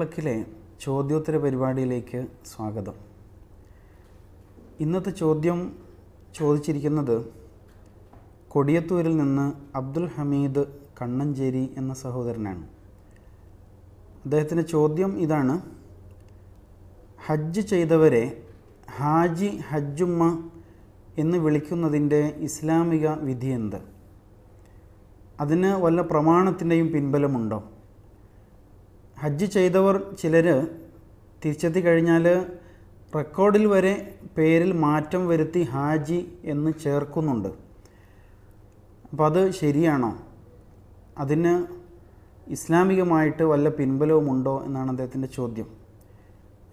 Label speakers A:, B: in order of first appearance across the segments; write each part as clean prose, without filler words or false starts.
A: മണിവിളക്കിലെ ചോദ്യോത്തര പരിപാടിയിലേക്ക് സ്വാഗതം. ഇന്നത്തെ ചോദ്യം ചോദിച്ചിരിക്കുന്നത് കൊടിയത്തൂരിൽ നിന്ന് അബ്ദുൽ ഹമീദ് കണ്ണഞ്ചേരി എന്ന സഹോദരനാണ്. അദ്ദേഹത്തിൻ്റെ ചോദ്യം ഇതാണ്: ഹജ്ജ് ചെയ്തവരെ ഹാജി, ഹജ്ജുമ്മ എന്ന് വിളിക്കുന്നതിൻ്റെ ഇസ്ലാമിക വിധി എന്ത്? അതിന് വല്ല പ്രമാണത്തിൻ്റെയും പിൻബലമുണ്ടോ? ഹജ്ജ് ചെയ്തവർ ചിലർ തിരിച്ചെത്തി കഴിഞ്ഞാൽ റെക്കോർഡിൽ വരെ പേരിൽ മാറ്റം വരുത്തി ഹാജി എന്ന് ചേർക്കുന്നുണ്ട്. അപ്പോൾ അത് ശരിയാണോ? അതിന് ഇസ്ലാമികമായിട്ട് വല്ല പിൻബലവുമുണ്ടോ എന്നാണ് അദ്ദേഹത്തിൻ്റെ ചോദ്യം.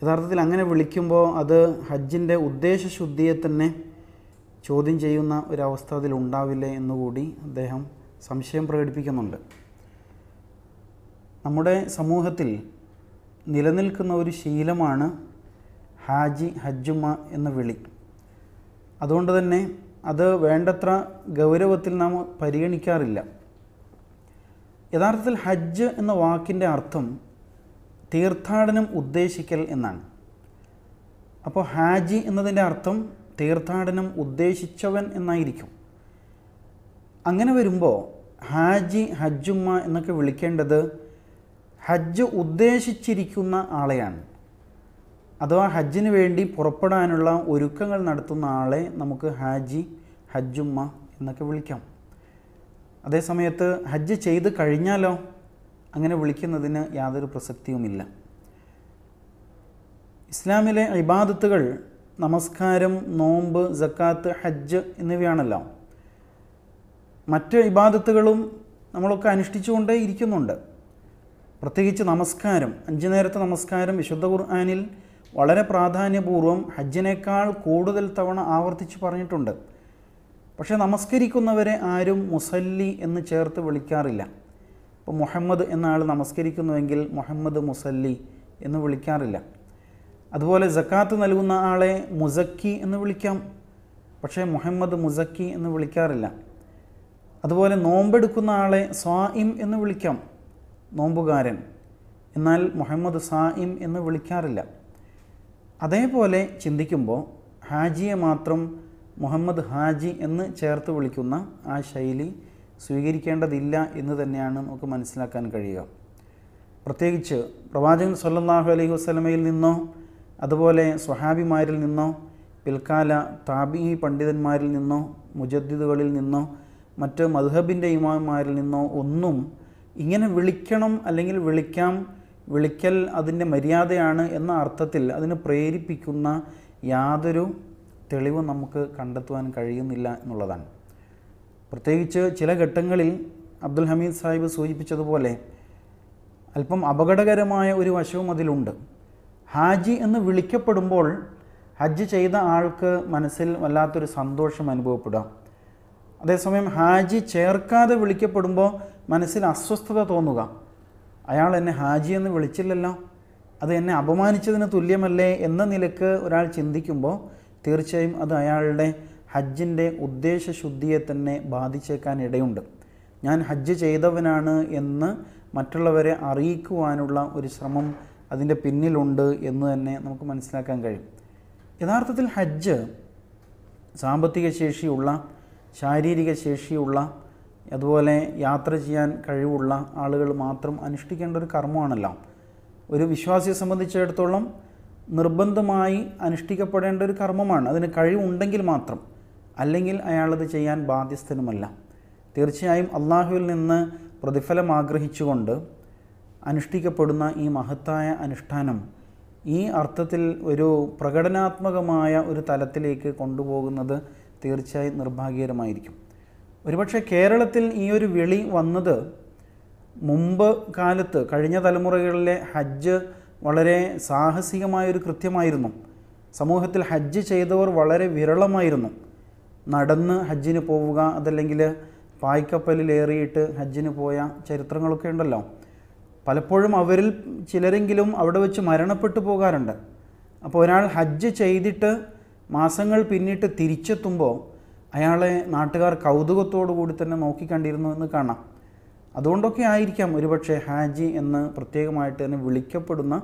A: യഥാർത്ഥത്തിൽ അങ്ങനെ വിളിക്കുമ്പോൾ അത് ഹജ്ജിൻ്റെ ഉദ്ദേശശുദ്ധിയെ തന്നെ ചോദ്യം ചെയ്യുന്ന ഒരവസ്ഥ അതിലുണ്ടാവില്ലേ എന്നുകൂടി അദ്ദേഹം സംശയം പ്രകടിപ്പിക്കുന്നുണ്ട്. നമ്മുടെ സമൂഹത്തിൽ നിലനിൽക്കുന്ന ഒരു ശീലമാണ് ഹാജി, ഹജ്ജുമ്മ എന്ന വിളി. അതുകൊണ്ട് തന്നെ അത് വേണ്ടത്ര ഗൗരവത്തിൽ നാം പരിഗണിക്കാറില്ല. യഥാർത്ഥത്തിൽ ഹജ്ജ് എന്ന വാക്കിൻ്റെ അർത്ഥം തീർത്ഥാടനം ഉദ്ദേശിക്കൽ എന്നാണ്. അപ്പോൾ ഹാജി എന്നതിൻ്റെ അർത്ഥം തീർത്ഥാടനം ഉദ്ദേശിച്ചവൻ എന്നായിരിക്കും. അങ്ങനെ വരുമ്പോൾ ഹാജി, ഹജ്ജുമ്മ എന്നൊക്കെ വിളിക്കേണ്ടത് ഹജ്ജ് ഉദ്ദേശിച്ചിരിക്കുന്ന ആളെയാണ്. അഥവാ ഹജ്ജിന് വേണ്ടി പുറപ്പെടാനുള്ള ഒരുക്കങ്ങൾ നടത്തുന്ന ആളെ നമുക്ക് ഹാജി, ഹജ്ജുമ്മ എന്നൊക്കെ വിളിക്കാം. അതേസമയത്ത് ഹജ്ജ് ചെയ്ത് കഴിഞ്ഞാലോ അങ്ങനെ വിളിക്കുന്നതിന് യാതൊരു പ്രസക്തിയുമില്ല. ഇസ്ലാമിലെ ഇബാദത്തുകൾ നമസ്കാരം, നോമ്പ്, സക്കാത്ത്, ഹജ്ജ് എന്നിവയാണല്ലോ. മറ്റ് ഇബാദത്തുകളും നമ്മളൊക്കെ അനുഷ്ഠിച്ചുകൊണ്ടേ ഇരിക്കുന്നുണ്ട്. പ്രത്യേകിച്ച് നമസ്കാരം, 5 നേരത്തെ നമസ്കാരം വിശുദ്ധ ഖുർആനിൽ വളരെ പ്രാധാന്യപൂർവ്വം ഹജ്ജിനേക്കാൾ കൂടുതൽ തവണ ആവർത്തിച്ച് പറഞ്ഞിട്ടുണ്ട്. പക്ഷേ നമസ്കരിക്കുന്നവരെ ആരും മുസല്ലി എന്ന് ചേർത്ത് വിളിക്കാറില്ല. ഇപ്പോൾ മുഹമ്മദ് എന്ന ആൾ നമസ്കരിക്കുന്നുവെങ്കിൽ മുഹമ്മദ് മുസല്ലി എന്ന് വിളിക്കാറില്ല. അതുപോലെ സക്കാത്ത് നൽകുന്ന ആളെ മുസക്കി എന്ന് വിളിക്കാം, പക്ഷേ മുഹമ്മദ് മുസക്കി എന്ന് വിളിക്കാറില്ല. അതുപോലെ നോമ്പെടുക്കുന്ന ആളെ സ്വായിം എന്ന് വിളിക്കാം, നോമ്പുകാരൻ, എന്നാൽ മുഹമ്മദ് സായിം എന്ന് വിളിക്കാറില്ല. അതേപോലെ ചിന്തിക്കുമ്പോൾ ഹാജിയെ മാത്രം മുഹമ്മദ് ഹാജി എന്ന് ചേർത്ത് വിളിക്കുന്ന ആ ശൈലി സ്വീകരിക്കേണ്ടതില്ല എന്ന് തന്നെയാണ് നമുക്ക് മനസ്സിലാക്കാൻ കഴിയുക. പ്രത്യേകിച്ച് പ്രവാചകൻ സ്വല്ലല്ലാഹു അലൈഹി വസല്ലമയിൽ നിന്നോ അതുപോലെ സ്വഹാബിമാരിൽ നിന്നോ പിൽക്കാല താബിഈ പണ്ഡിതന്മാരിൽ നിന്നോ മുജദ്ദിദുകളിൽ നിന്നോ മറ്റ് മദ്ഹബിൻ്റെ ഇമാമന്മാരിൽ നിന്നോ ഒന്നും ഇങ്ങനെ വിളിക്കണം അല്ലെങ്കിൽ വിളിക്കൽ അതിൻ്റെ മര്യാദയാണ് എന്ന അർത്ഥത്തിൽ അതിന് പ്രേരിപ്പിക്കുന്ന യാതൊരു തെളിവും നമുക്ക് കണ്ടെത്തുവാൻ കഴിയുന്നില്ല എന്നുള്ളതാണ്. പ്രത്യേകിച്ച് ചില ഘട്ടങ്ങളിൽ അബ്ദുൽ ഹമീദ് സാഹിബ് സൂചിപ്പിച്ചതുപോലെ അല്പം അപകടകരമായ ഒരു വശവും അതിലുണ്ട്. ഹാജി എന്ന് വിളിക്കപ്പെടുമ്പോൾ ഹജ്ജ് ചെയ്ത ആൾക്ക് മനസ്സിൽ വല്ലാത്തൊരു സന്തോഷം അനുഭവപ്പെടാം. അതേസമയം ഹാജി ചേർക്കാതെ വിളിക്കപ്പെടുമ്പോൾ മനസ്സിൽ അസ്വസ്ഥത തോന്നുക. അയാൾ എന്നെ ഹാജി എന്ന് വിളിച്ചില്ലല്ലോ, അത് എന്നെ അപമാനിച്ചതിന് തുല്യമല്ലേ എന്ന നിലക്ക് ഒരാൾ ചിന്തിക്കുമ്പോൾ തീർച്ചയായും അത് അയാളുടെ ഹജ്ജിൻ്റെ ഉദ്ദേശശുദ്ധിയെ തന്നെ ബാധിച്ചേക്കാൻ ഇടയുണ്ട്. ഞാൻ ഹജ്ജ് ചെയ്തവനാണ് എന്ന് മറ്റുള്ളവരെ അറിയിക്കുവാനുള്ള ഒരു ശ്രമം അതിൻ്റെ പിന്നിലുണ്ട് എന്ന് തന്നെ നമുക്ക് മനസ്സിലാക്കാൻ കഴിയും. യഥാർത്ഥത്തിൽ ഹജ്ജ് സാമ്പത്തിക ശേഷിയുള്ള, ശാരീരിക ശേഷിയുള്ള, അതുപോലെ യാത്ര ചെയ്യാൻ കഴിവുള്ള ആളുകൾ മാത്രം അനുഷ്ഠിക്കേണ്ട ഒരു കർമ്മമാണല്ലോ. ഒരു വിശ്വാസിയെ സംബന്ധിച്ചിടത്തോളം നിർബന്ധമായി അനുഷ്ഠിക്കപ്പെടേണ്ട ഒരു കർമ്മമാണ്. അതിന് കഴിവുണ്ടെങ്കിൽ മാത്രം, അല്ലെങ്കിൽ അയാളത് ചെയ്യാൻ ബാധ്യസ്ഥനുമല്ല. തീർച്ചയായും അള്ളാഹുവിൽ നിന്ന് പ്രതിഫലം ആഗ്രഹിച്ചുകൊണ്ട് അനുഷ്ഠിക്കപ്പെടുന്ന ഈ മഹത്തായ അനുഷ്ഠാനം ഈ അർത്ഥത്തിൽ ഒരു പ്രകടനാത്മകമായ ഒരു തലത്തിലേക്ക് കൊണ്ടുപോകുന്നത് തീർച്ചയായും നിർഭാഗ്യകരമായിരിക്കും. ഒരുപക്ഷെ കേരളത്തിൽ ഈ ഒരു വിളി വന്നത് മുമ്പ് കാലത്ത്, കഴിഞ്ഞ തലമുറകളിലെ ഹജ്ജ് വളരെ സാഹസികമായൊരു കൃത്യമായിരുന്നു. സമൂഹത്തിൽ ഹജ്ജ് ചെയ്തവർ വളരെ വിരളമായിരുന്നു. നടന്ന് ഹജ്ജിന് പോവുക, അതല്ലെങ്കിൽ പായ്ക്കപ്പലിലേറിയിട്ട് ഹജ്ജിന് പോയ ചരിത്രങ്ങളൊക്കെ ഉണ്ടല്ലോ. പലപ്പോഴും അവരിൽ ചിലരെങ്കിലും അവിടെ വെച്ച് മരണപ്പെട്ടു പോകാറുണ്ട്. അപ്പോൾ ഒരാൾ ഹജ്ജ് ചെയ്തിട്ട് മാസങ്ങൾ പിന്നിട്ട് തിരിച്ചെത്തുമ്പോൾ അയാളെ നാട്ടുകാർ കൗതുകത്തോടു കൂടി തന്നെ നോക്കിക്കണ്ടിരുന്നു എന്ന് കാണാം. അതുകൊണ്ടൊക്കെ ആയിരിക്കാം ഒരുപക്ഷെ ഹാജി എന്ന് പ്രത്യേകമായിട്ട് തന്നെ വിളിക്കപ്പെടുന്ന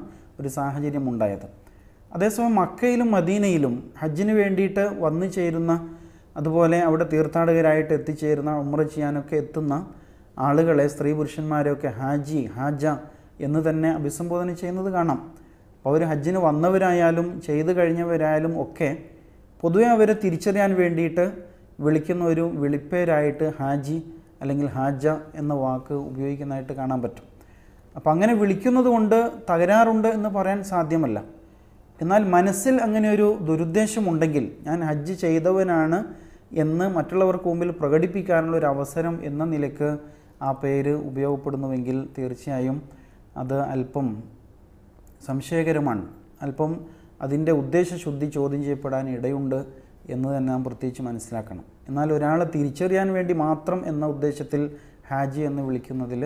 A: ഒരു സാഹചര്യം ഉണ്ടായത്. അതേസമയം മക്കയിലും മദീനയിലും ഹജ്ജിന് വേണ്ടിയിട്ട് വന്നു ചേരുന്ന, അതുപോലെ അവിടെ തീർത്ഥാടകരായിട്ട് എത്തിച്ചേരുന്ന, ഉംറ ചെയ്യാനൊക്കെ എത്തുന്ന ആളുകളെ, സ്ത്രീ പുരുഷന്മാരെയൊക്കെ ഹാജി, ഹാജ എന്ന് തന്നെ അഭിസംബോധന ചെയ്യുന്നത് കാണാം. അപ്പോൾ അവർ ഹജ്ജിന് വന്നവരായാലും ചെയ്തു കഴിഞ്ഞവരായാലും ഒക്കെ പൊതുവെ അവരെ തിരിച്ചറിയാൻ വേണ്ടിയിട്ട് വിളിക്കുന്ന ഒരു വിളിപ്പേരായിട്ട് ഹാജി അല്ലെങ്കിൽ ഹാജ എന്ന വാക്ക് ഉപയോഗിക്കുന്നതായിട്ട് കാണാൻ പറ്റും. അപ്പം അങ്ങനെ വിളിക്കുന്നത് കൊണ്ട് തകരാറുണ്ട് എന്ന് പറയാൻ സാധ്യമല്ല. എന്നാൽ മനസ്സിൽ അങ്ങനെ ഒരു ദുരുദ്ദേശമുണ്ടെങ്കിൽ, ഞാൻ ഹജ്ജ് ചെയ്തവനാണ് എന്ന് മറ്റുള്ളവർക്ക് മുമ്പിൽ പ്രകടിപ്പിക്കാനുള്ള ഒരു അവസരം എന്ന നിലയ്ക്ക് ആ പേര് ഉപയോഗപ്പെടുന്നുവെങ്കിൽ തീർച്ചയായും അത് അല്പം സംശയകരമാണ്. അല്പം അതിൻ്റെ ഉദ്ദേശശുദ്ധി ചോദ്യം ചെയ്യപ്പെടാൻ ഇടയുണ്ട് എന്ന് തന്നെ നാം പ്രത്യേകിച്ച് മനസ്സിലാക്കണം. എന്നാൽ ഒരാളെ തിരിച്ചറിയാൻ വേണ്ടി മാത്രം എന്ന ഉദ്ദേശത്തിൽ ഹാജി എന്ന് വിളിക്കുന്നതിൽ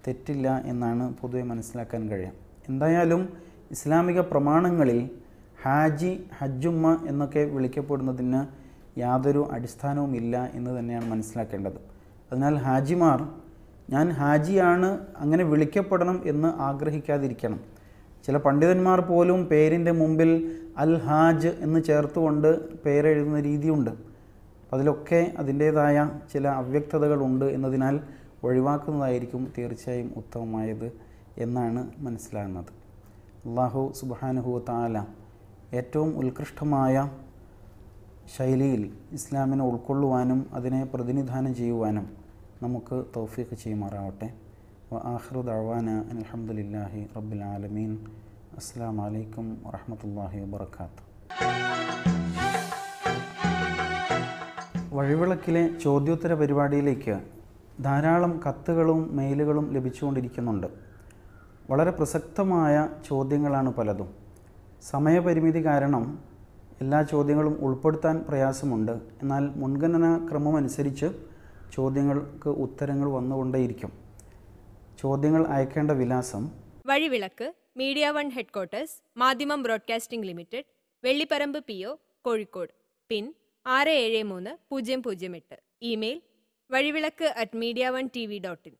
A: തെറ്റില്ല എന്നാണ് പൊതുവെ മനസ്സിലാക്കാൻ കഴിയുക. എന്തായാലും ഇസ്ലാമിക പ്രമാണങ്ങളിൽ ഹാജി, ഹജ്ജുമ്മ എന്നൊക്കെ വിളിക്കപ്പെടുന്നതിന് യാതൊരു അടിസ്ഥാനവുമില്ല എന്ന് തന്നെയാണ് മനസ്സിലാക്കേണ്ടത്. അതിനാൽ ഹാജിമാർ ഞാൻ ഹാജിയാണ്, അങ്ങനെ വിളിക്കപ്പെടണം എന്ന് ആഗ്രഹിക്കാതിരിക്കണം. ചില പണ്ഡിതന്മാർ പോലും പേരിൻ്റെ മുമ്പിൽ അൽ ഹാജ് എന്ന് ചേർത്തുകൊണ്ട് പേരെഴുതുന്ന രീതിയുണ്ട്. അതിലൊക്കെ അതിൻ്റേതായ ചില അവ്യക്തതകളുണ്ട് എന്നതിനാൽ ഒഴിവാക്കുന്നതായിരിക്കും തീർച്ചയായും ഉത്തമമായത് എന്നാണ് മനസ്സിലാകുന്നത്. അല്ലാഹു സുബ്ഹാനഹു വ തആല ഏറ്റവും ഉത്കൃഷ്ടമായ ശൈലിയിൽ ഇസ്ലാമിനെ ഉൾക്കൊള്ളുവാനും അതിനെ പ്രതിനിധാനം ചെയ്യുവാനും നമുക്ക് തൗഫീഖ് ചെയ്യുമാറാവട്ടെ. വ ആഖിറു ദഅ്വാന അൽഹംദുലില്ലാഹി റബ്ബിൽ ആലമീൻ. അസ്സലാമു അലൈക്കും വറഹ്മത്തുള്ളാഹി വബറകാതുഹു. വഴിവിളക്കിലെ ചോദ്യോത്തര പരിപാടിയിലേക്ക് ധാരാളം കത്തുകളും മെയിലുകളും ലഭിച്ചുകൊണ്ടിരിക്കുന്നുണ്ട്. വളരെ പ്രസക്തമായ ചോദ്യങ്ങളാണ് പലതും. സമയപരിമിതി കാരണം എല്ലാ ചോദ്യങ്ങളും ഉൾപ്പെടുത്താൻ പ്രയാസമുണ്ട്. എന്നാൽ മുൻഗണനാ ക്രമമനുസരിച്ച് ചോദ്യങ്ങൾക്ക് ഉത്തരങ്ങൾ വന്നുകൊണ്ടേയിരിക്കും. ചോദ്യങ്ങൾ അയക്കേണ്ട വിലാസം:
B: Vazhivilakku, media one headquarters, Madhyamam broadcasting limited, Vellipparamba PO, Kozhikode. Pin 673008. Email വഴിവിളക്ക്@mediaonetv.in.